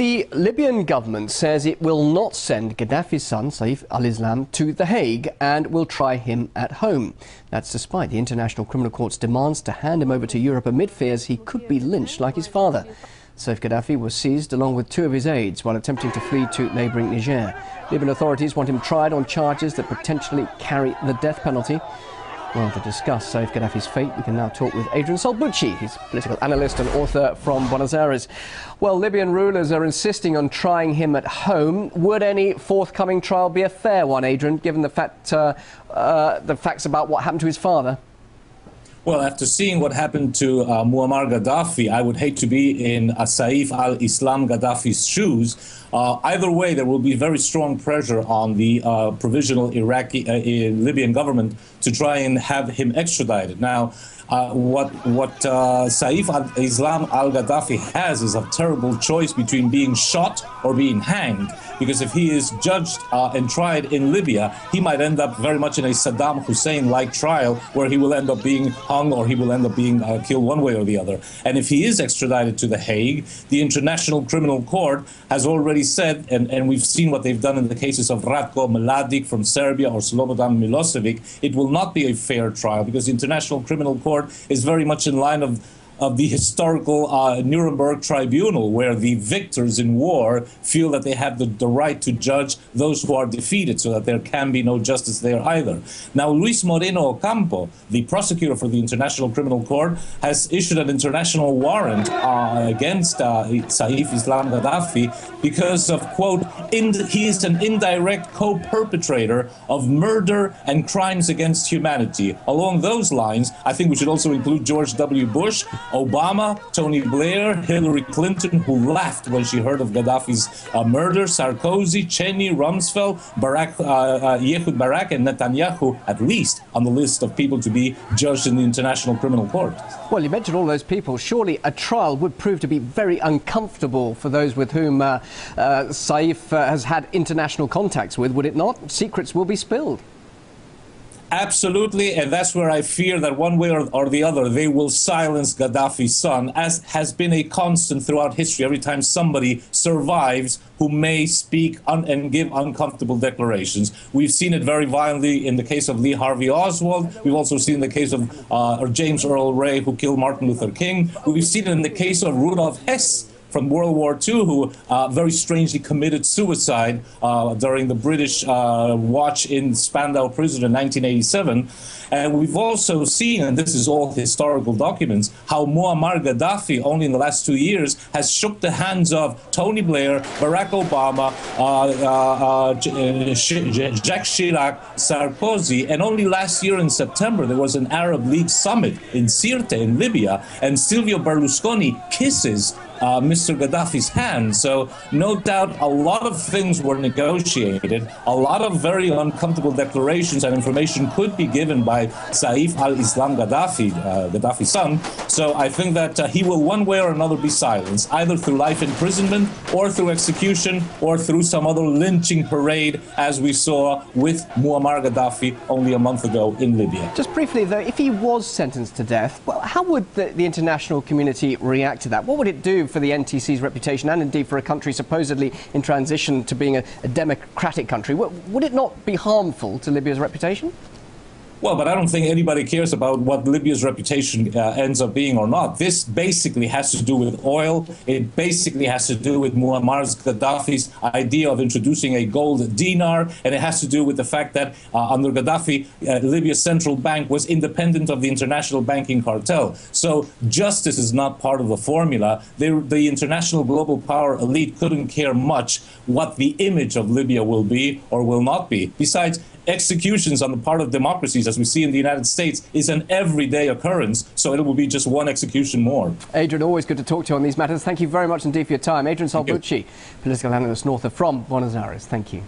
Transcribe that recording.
The Libyan government says it will not send Gadaffi's son, Saif al-Islam, to The Hague and will try him at home. That's despite the International Criminal Court's demands to hand him over to Europe amid fears he could be lynched like his father. Saif Gadaffi was seized along with two of his aides while attempting to flee to neighbouring Niger. Libyan authorities want him tried on charges that potentially carry the death penalty. Well, to discuss Saif Gadaffi's fate, we can now talk with Adrian Salbuchi. He's a political analyst and author from Buenos Aires. Well, Libyan rulers are insisting on trying him at home. Would any forthcoming trial be a fair one, Adrian, given the facts about what happened to his father? Well, after seeing what happened to Muammar Gaddafi, I would hate to be in Saif al-Islam Gaddafi's shoes. Either way, there will be very strong pressure on the provisional Libyan government to try and have him extradited. Now, what Saif al-Islam al-Gaddafi has is a terrible choice between being shot or being hanged. Because if he is judged and tried in Libya, he might end up very much in a Saddam Hussein-like trial where he will end up being hung or he will end up being killed one way or the other. And if he is extradited to The Hague, the International Criminal Court has already said, and we've seen what they've done in the cases of Ratko Mladic from Serbia or Slobodan Milosevic, it will not be a fair trial because the International Criminal Court is very much in line of the historical Nuremberg tribunal, where the victors in war feel that they have the right to judge those who are defeated, so that there can be no justice there either. Now, Luis Moreno Ocampo, the prosecutor for the International Criminal Court, has issued an international warrant against Saif Islam Gaddafi because of, quote, he is an indirect co-perpetrator of murder and crimes against humanity. Along those lines, I think we should also include George W. Bush, Obama, Tony Blair, Hillary Clinton, who laughed when she heard of Gaddafi's murder, Sarkozy, Cheney, Rumsfeld, Ehud Barak, and Netanyahu, at least on the list of people to be judged in the International Criminal Court. Well, you mentioned all those people. Surely a trial would prove to be very uncomfortable for those with whom Saif has had international contacts with, would it not? Secrets will be spilled. Absolutely, and that's where I fear that one way or the other, they will silence Gaddafi's son, as has been a constant throughout history. Every time somebody survives who may speak and give uncomfortable declarations. We've seen it very violently in the case of Lee Harvey Oswald. We've also seen the case of James Earl Ray, who killed Martin Luther King. We've seen it in the case of Rudolf Hess from World War II, who very strangely committed suicide during the British watch in Spandau prison in 1987. And we've also seen, and this is all historical documents, how Muammar Gaddafi, only in the last 2 years, has shook the hands of Tony Blair, Barack Obama, Jacques Chirac, Sarkozy, and only last year in September there was an Arab League summit in Sirte in Libya, and Silvio Berlusconi kisses Mr. Gaddafi's hand. So no doubt a lot of things were negotiated, a lot of very uncomfortable declarations and information could be given by Saif al-Islam Gaddafi, Gaddafi's son. So I think that he will one way or another be silenced, either through life imprisonment or through execution or through some other lynching parade, as we saw with Muammar Gaddafi only a month ago in Libya. Just briefly though, if he was sentenced to death, well, how would the international community react to that? What would it do for the NTC's reputation and indeed for a country supposedly in transition to being a democratic country? Would it not be harmful to Libya's reputation? Well, but I don't think anybody cares about what Libya's reputation ends up being or not. This basically has to do with oil. It basically has to do with Muammar Gaddafi's idea of introducing a gold dinar. And it has to do with the fact that under Gaddafi, Libya's central bank was independent of the international banking cartel. So justice is not part of the formula. The international global power elite couldn't care much what the image of Libya will be or will not be. Besides, executions on the part of democracies, as we see in the United States, is an everyday occurrence, so it will be just one execution more. Adrian, always good to talk to you on these matters. Thank you very much indeed for your time. Adrian Salbuchi, political analyst and author from Buenos Aires. Thank you.